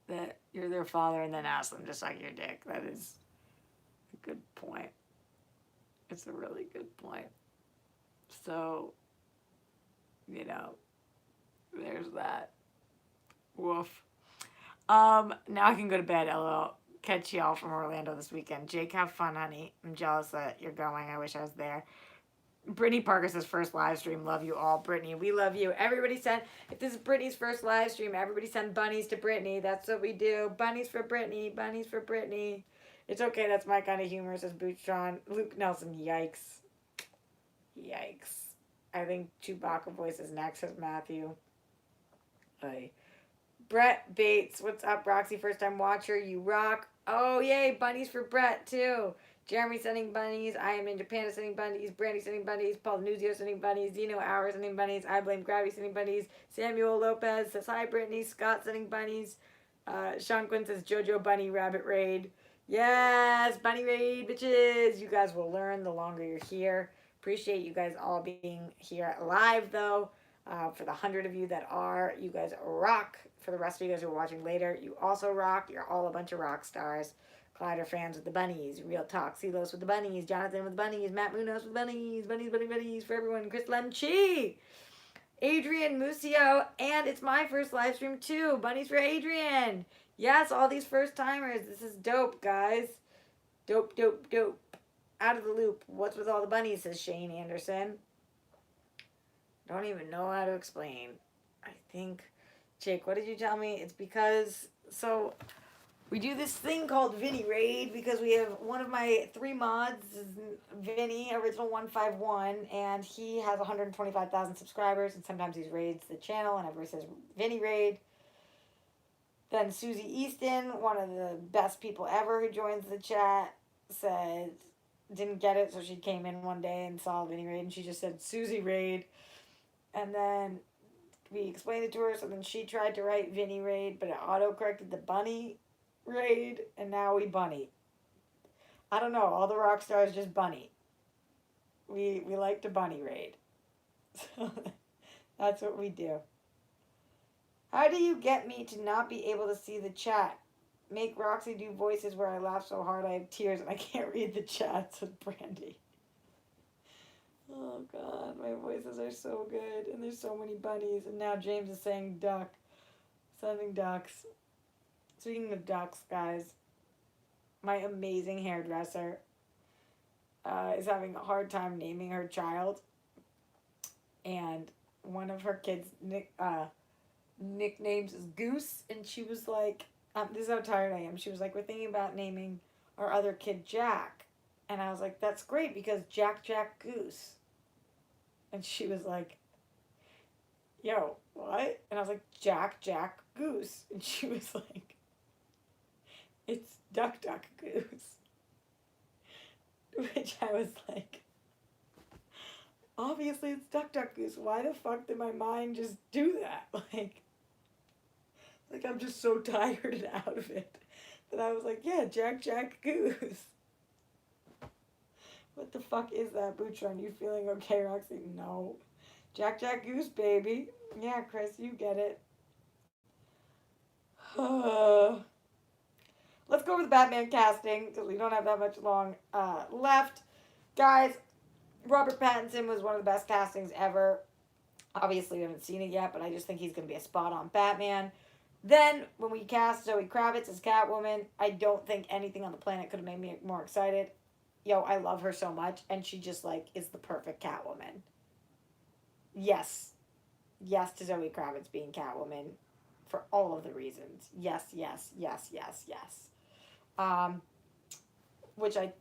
that you're their father and then ask them to suck your dick. That is a good point. It's a really good point. So, there's that. Woof. Now I can go to bed, LOL. Catch y'all from Orlando this weekend. Jake, have fun, honey. I'm jealous that you're going. I wish I was there. Brittany Parker says, first live stream. Love you all. Brittany, we love you. Everybody send, if this is Brittany's first live stream, everybody send bunnies to Brittany. That's what we do. Bunnies for Brittany. Bunnies for Brittany. It's okay. That's my kind of humor, says Bootstron. Luke Nelson, yikes. Yikes. I think Chewbacca voice is next, says Matthew. Hey. Brett Bates, what's up, Roxy? First time watcher, you rock. Oh, yay, bunnies for Brett, too. Jeremy sending bunnies. I am Ninja Panda sending bunnies. Brandy sending bunnies. Paul Nuzio sending bunnies. Zeno Hour sending bunnies. I blame Gravity sending bunnies. Samuel Lopez says hi, Brittany. Scott sending bunnies. Sean Quinn says Jojo Bunny Rabbit Raid. Yes, Bunny Raid, bitches. You guys will learn the longer you're here. Appreciate you guys all being here live, though. For the 100 of you that are, you guys rock. For the rest of you guys who are watching later, you also rock. You're all a bunch of rock stars. Clyde are fans with the bunnies. Real talk. Silos with the bunnies. Jonathan with the bunnies. Matt Munoz with bunnies. Bunnies, bunnies, bunnies for everyone. Chris Lemchi. Adrian Musio. And it's my first live stream, too. Bunnies for Adrian. Yes, all these first timers. This is dope, guys. Dope, dope, dope. Out of the loop. What's with all the bunnies, says Shane Anderson. Don't even know how to explain. I think, Jake, what did you tell me? It's because, so we do this thing called Vinny Raid because we have one of my 3 mods, Vinny, original 151, and he has 125,000 subscribers, and sometimes he raids the channel, and everybody says Vinny Raid. Then Susie Easton, one of the best people ever who joins the chat, said, didn't get it, so she came in one day and saw Vinny Raid, and she just said, Susie Raid. And then we explained it to her, so then she tried to write Vinny Raid, but it auto-corrected the Bunny Raid, and now we Bunny. I don't know, all the rock stars just Bunny. We like to Bunny Raid. So that's what we do. How do you get me to not be able to see the chat? Make Roxy do voices where I laugh so hard I have tears and I can't read the chat, said Brandy. Oh God, my voices are so good and there's so many bunnies. And now James is saying duck. Sending ducks. Speaking of ducks, guys, my amazing hairdresser is having a hard time naming her child. And one of her kids' nicknames is Goose, and she was like, this is how tired I am. She was like, we're thinking about naming our other kid Jack. And I was like, that's great because Jack Goose. And she was like, yo, what? And I was like, Jack Goose. And she was like, it's Duck Goose. Which I was like, obviously it's Duck Goose. Why the fuck did my mind just do that? Like I'm just so tired and out of it that I was like, yeah, Jack Goose. What the fuck is that, Bootron? You feeling okay, Roxy? No. Jack Goose, baby. Yeah, Chris, you get it. Let's go over the Batman casting because we don't have that much long left. Guys, Robert Pattinson was one of the best castings ever. Obviously, we haven't seen it yet, but I just think he's going to be a spot-on Batman. Then, when we cast Zoe Kravitz as Catwoman, I don't think anything on the planet could have made me more excited. Yo, I love her so much, and she just, is the perfect Catwoman. Yes. Yes to Zoe Kravitz being Catwoman for all of the reasons. Yes. Which I,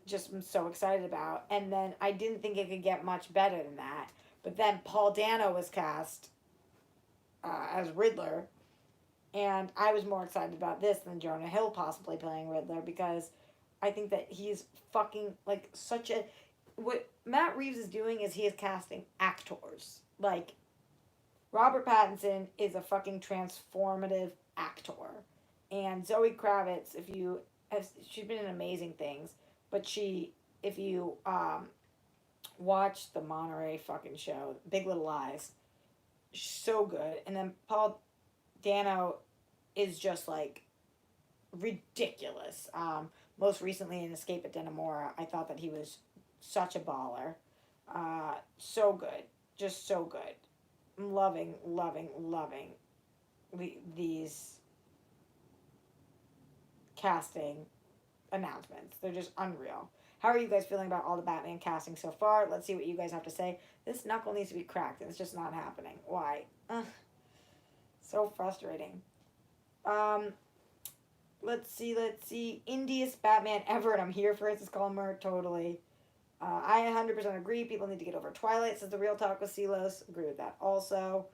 just am so excited about. And then I didn't think it could get much better than that. But then Paul Dano was cast as Riddler. And I was more excited about this than Jonah Hill possibly playing Riddler because I think that he's fucking, such a... What Matt Reeves is doing is he is casting actors. Robert Pattinson is a fucking transformative actor. And Zoe Kravitz, she's been in amazing things, but if you watch the Monterey fucking show, Big Little Lies, so good. And then Paul Dano is just ridiculous. Most recently in Escape at Dannemora, I thought that he was such a baller. So good. Just so good. I'm loving these casting announcements. They're just unreal. How are you guys feeling about all the Batman casting so far? Let's see what you guys have to say. This knuckle needs to be cracked, and it's just not happening. Why? So frustrating. Let's see. Indiest Batman ever, and I'm here for it. It's Calmer, totally. I 100% agree. People need to get over Twilight, says the Real Talk with Silos. Agree with that also.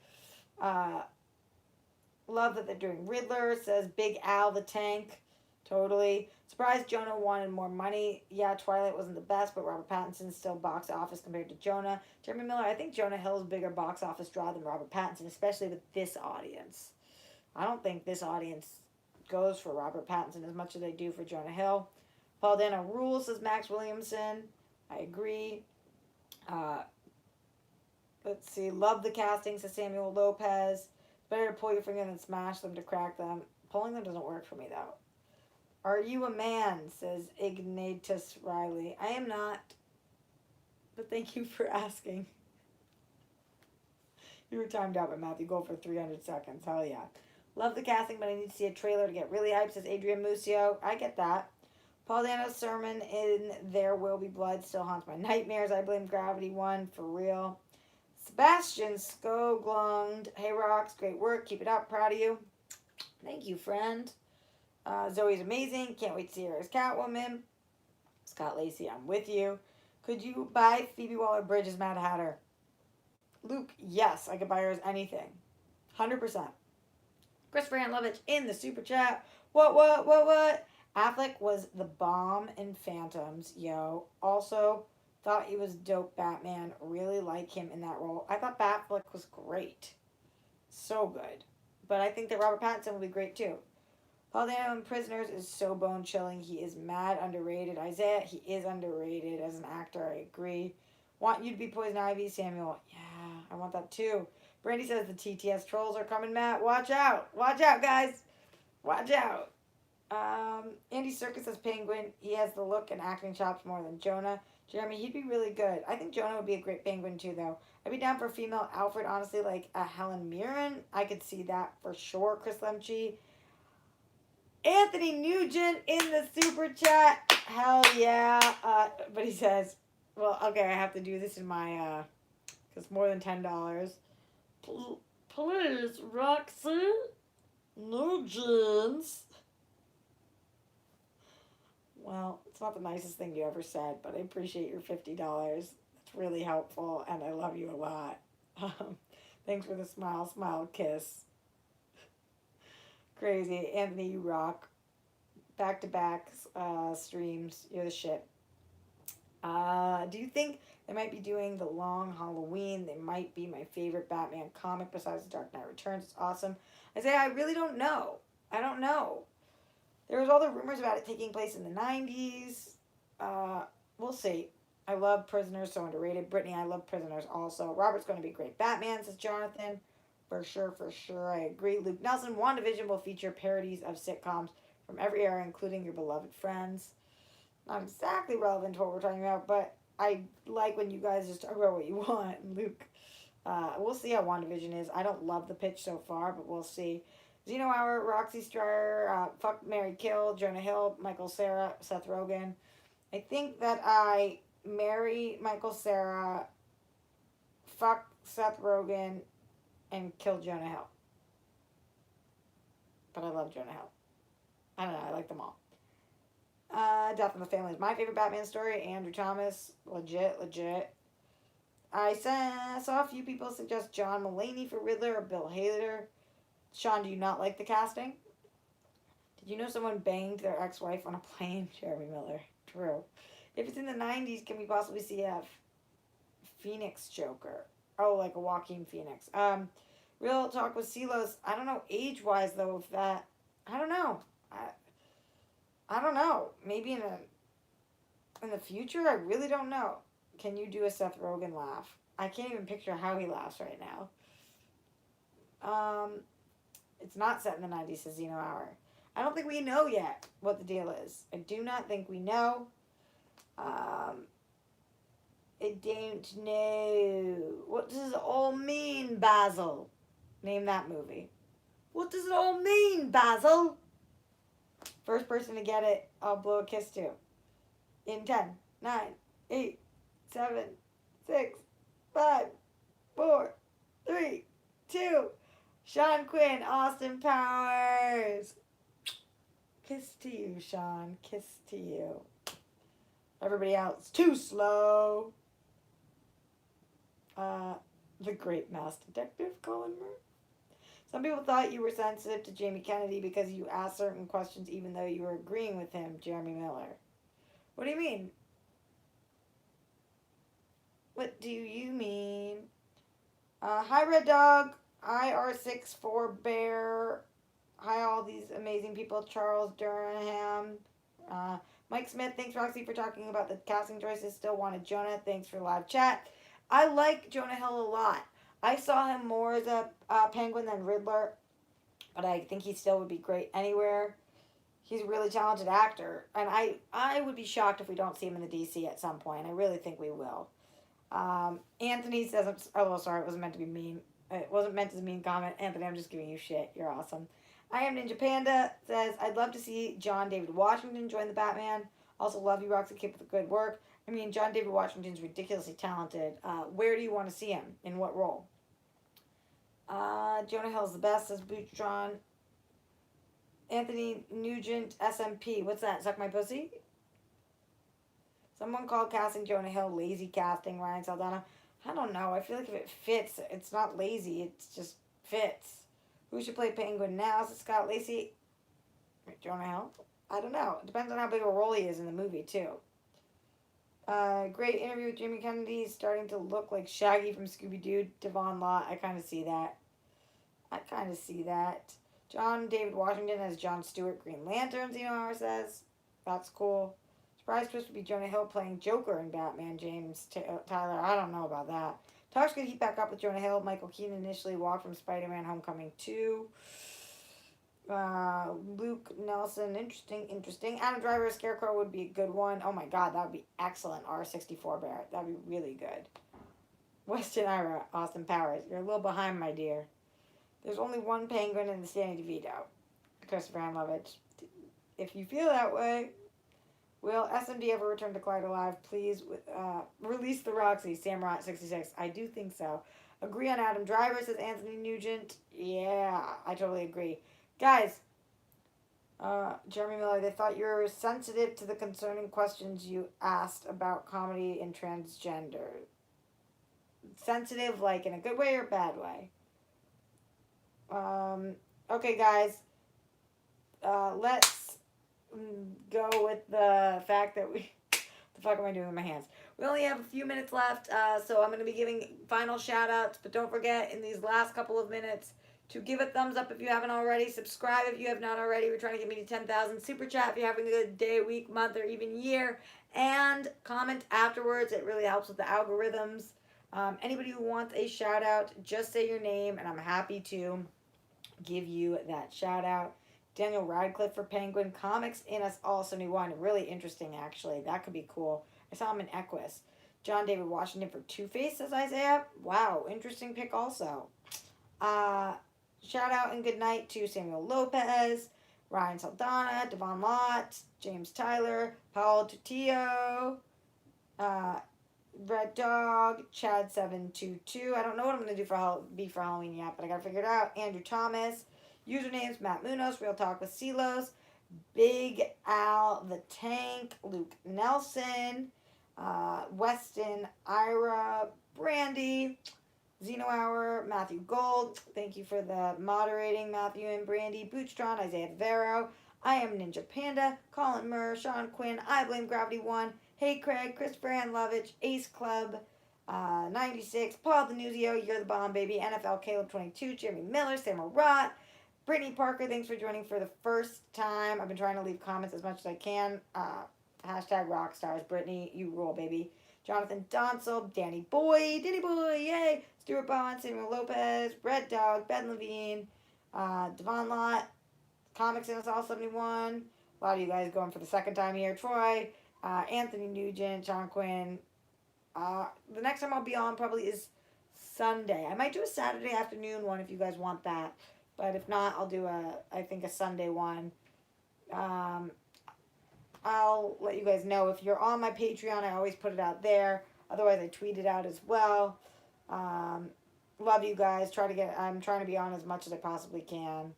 Love that they're doing Riddler, says Big Al the Tank. Totally. Surprised Jonah wanted more money. Yeah, Twilight wasn't the best, but Robert Pattinson's still box office compared to Jonah. Jeremy Miller, I think Jonah Hill's bigger box office draw than Robert Pattinson, especially with this audience. I don't think this audience goes for Robert Pattinson as much as I do for Jonah Hill. Paul Dano rules, says Max Williamson. I agree. Let's see. Love the casting, says Samuel Lopez. It's better to pull your finger than smash them to crack them. Pulling them doesn't work for me, though. Are you a man, says Ignatius Riley. I am not. But thank you for asking. You were timed out by Matthew Gold for 300 seconds. Hell yeah. Love the casting, but I need to see a trailer to get really hyped, says Adrian Musio. I get that. Paul Dano's sermon in There Will Be Blood still haunts my nightmares. I blame Gravity 1 for real. Sebastian Skoglund. Hey, Rocks. Great work. Keep it up. Proud of you. Thank you, friend. Zoe's amazing. Can't wait to see her as Catwoman. Scott Lacey, I'm with you. Could you buy Phoebe Waller-Bridge as Mad Hatter? Luke, yes. I could buy her as anything. 100%. Christopher Hanlovich in the super chat. What? Affleck was the bomb in Phantoms, yo. Also, thought he was dope Batman. Really like him in that role. I thought Affleck was great. So good. But I think that Robert Pattinson will be great too. Paul Dano in Prisoners is so bone-chilling. He is mad underrated. Isaiah, he is underrated as an actor. I agree. Want you to be Poison Ivy, Samuel. Yeah, I want that too. Brandy says the TTS trolls are coming, Matt. Watch out. Watch out, guys. Watch out. Andy Serkis says Penguin. He has the look and acting chops more than Jonah. Jeremy, he'd be really good. I think Jonah would be a great Penguin too, though. I'd be down for a female Alfred, honestly, like a Helen Mirren. I could see that for sure. Chris Lemche. Anthony Nugent in the super chat. Hell yeah. But he says, well, okay, I have to do this in my, because more than $10. Please, Roxy. Nugent. Well, it's not the nicest thing you ever said, but I appreciate your $50. It's really helpful, and I love you a lot. Thanks for the smile, kiss. Crazy. Anthony, you rock. Back-to-back streams. You're the shit. Do you think they might be doing the Long Halloween? They might be my favorite Batman comic besides The Dark Knight Returns. It's awesome. I say I really don't know. I don't know. There was all the rumors about it taking place in the 90s. We'll see. I love Prisoners, so underrated. Brittany, I love Prisoners also. Robert's going to be a great Batman, says Jonathan. For sure. I agree. Luke Nelson, WandaVision will feature parodies of sitcoms from every era, including your beloved Friends. Not exactly relevant to what we're talking about, but I like when you guys just talk about what you want. Luke, we'll see how WandaVision is. I don't love the pitch so far, but we'll see. Zeno Hour, Roxy Stryer, Fuck, Marry, Kill, Jonah Hill, Michael Cera, Seth Rogen. I think that I marry Michael Cera, fuck Seth Rogen, and kill Jonah Hill. But I love Jonah Hill. I don't know, I like them all. Death in the Family is my favorite Batman story. Andrew Thomas, legit. I saw a few people suggest John Mulaney for Riddler or Bill Hader. Sean, do you not like the casting? Did you know someone banged their ex-wife on a plane? Jeremy Miller. True. If it's in the 90s, can we possibly see a Phoenix Joker? Oh, like a Joaquin Phoenix. Real Talk with Silos. I don't know age-wise, though, if that... I don't know. I don't know. Maybe in the future? I really don't know. Can you do a Seth Rogen laugh? I can't even picture how he laughs right now. It's not set in the 90s, says Zeno Hour. I don't think we know yet what the deal is. I do not think we know. I don't know. What does it all mean, Basil? Name that movie. What does it all mean, Basil? First person to get it, I'll blow a kiss to. In 10, 9, 8, 7, 6, 5, 4, 3, 2. Sean Quinn, Austin Powers. Kiss to you, Sean. Kiss to you. Everybody else, too slow. The Great Mass Detective, Colin Murray. Some people thought you were sensitive to Jamie Kennedy because you asked certain questions even though you were agreeing with him, Jeremy Miller. What do you mean? What do you mean? Hi, Red Dog. IR64 Bear. Hi, all these amazing people. Charles Durham. Mike Smith, thanks, Roxy, for talking about the casting choices. Still wanted Jonah. Thanks for live chat. I like Jonah Hill a lot. I saw him more as a Penguin than Riddler, but I think he still would be great anywhere. He's a really talented actor, and I would be shocked if we don't see him in the DC at some point. I really think we will. Anthony says, oh, sorry, it wasn't meant to be mean. It wasn't meant as a mean comment. Anthony, I'm just giving you shit. You're awesome. I am Ninja Panda says, I'd love to see John David Washington join the Batman. Also, love you, Roxy. Keep up the good work. I mean, John David Washington's ridiculously talented. Where do you want to see him? In what role? Jonah Hill's the best, says Bootron. Anthony Nugent, SMP. What's that? Suck my pussy? Someone called casting Jonah Hill lazy casting, Ryan Saldana. I don't know. I feel like if it fits, it's not lazy. It just fits. Who should play Penguin now? Is it Scott Lacey? Jonah Hill? I don't know. It depends on how big a role he is in the movie, too. Great interview with Jamie Kennedy. Starting to look like Shaggy from Scooby-Doo. Devon Lott. I kind of see that. John David Washington as John Stewart, Green Lantern, Zeno Hour says. That's cool. Surprise twist would be Jonah Hill playing Joker in Batman, James Tyler. I don't know about that. Talks could heat back up with Jonah Hill. Michael Keaton initially walked from Spider-Man Homecoming 2. Luke Nelson, interesting. Adam Driver, Scarecrow would be a good one. Oh my god, that would be excellent. R64 Barrett. That would be really good. Weston Ira, Austin Powers. You're a little behind, my dear. There's only one Penguin in the Danny DeVito. Christopher Hanlovich. If you feel that way, will SMD ever return to Clyde alive? Please release the Roxy. Samrat 66. I do think so. Agree on Adam Driver, says Anthony Nugent. Yeah, I totally agree. Guys, Jeremy Miller, they thought you were sensitive to the concerning questions you asked about comedy and transgender. Sensitive, like in a good way or bad way? Okay, guys. Let's go with the fact that we... the fuck am I doing with my hands? We only have a few minutes left, so I'm going to be giving final shout-outs, but don't forget, in these last couple of minutes, to give a thumbs up if you haven't already, subscribe if you have not already. We're trying to get me to 10,000. Super chat if you're having a good day, week, month, or even year, and comment afterwards. It really helps with the algorithms. Anybody who wants a shout-out, just say your name, and I'm happy to give you that shout-out. Daniel Radcliffe for Penguin. Comics in Us All 71. Really interesting, actually. That could be cool. I saw him in Equus. John David Washington for Two-Face, says Isaiah. Wow, interesting pick also. Shout out and good night to Samuel Lopez, Ryan Saldana, Devon Lott, James Tyler, Paul Tutillo, Red Dog, Chad722. I don't know what I'm going to do for Halloween yet, but I got to figure it out. Andrew Thomas. Usernames, Matt Munoz, Real Talk with Silos, Big Al the Tank, Luke Nelson, Weston, Ira, Brandy, Zeno Hour, Matthew Gold. Thank you for the moderating, Matthew and Brandy. Bootstron, Isaiah Vero. I am Ninja Panda. Colin Murr, Sean Quinn. I Blame Gravity 1. Hey Craig, Christopher Hanlovich, Ace Club, 96. Paul Denuzio, You're the Bomb Baby. NFL Caleb 22. Jeremy Miller, Sam Rott. Brittany Parker, thanks for joining for the first time. I've been trying to leave comments as much as I can. Hashtag Rockstars. Brittany, you rule, baby. Jonathan Donsel, Danny Boy, yay! Stuart Bond, Samuel Lopez, Red Dog, Ben Levine, Devon Lott, Comics in Us All 71. A lot of you guys going for the second time here. Troy, Anthony Nugent, Sean Quinn. The next time I'll be on probably is Sunday. I might do a Saturday afternoon one if you guys want that. But if not, I'll do a Sunday one. I'll let you guys know. If you're on my Patreon, I always put it out there. Otherwise, I tweet it out as well. Love you guys. I'm trying to be on as much as I possibly can.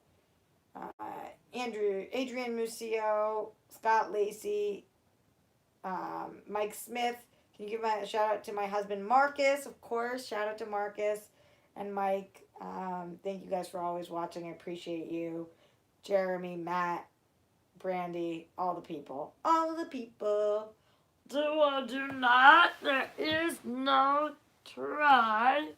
Adrian Musio, Scott Lacey, Mike Smith. Can you give a shout out to my husband, Marcus? Of course. Shout out to Marcus and Mike. Thank you guys for always watching. I appreciate you. Jeremy, Matt, Brandy, all the people. All the people. Do or do not. There is no try.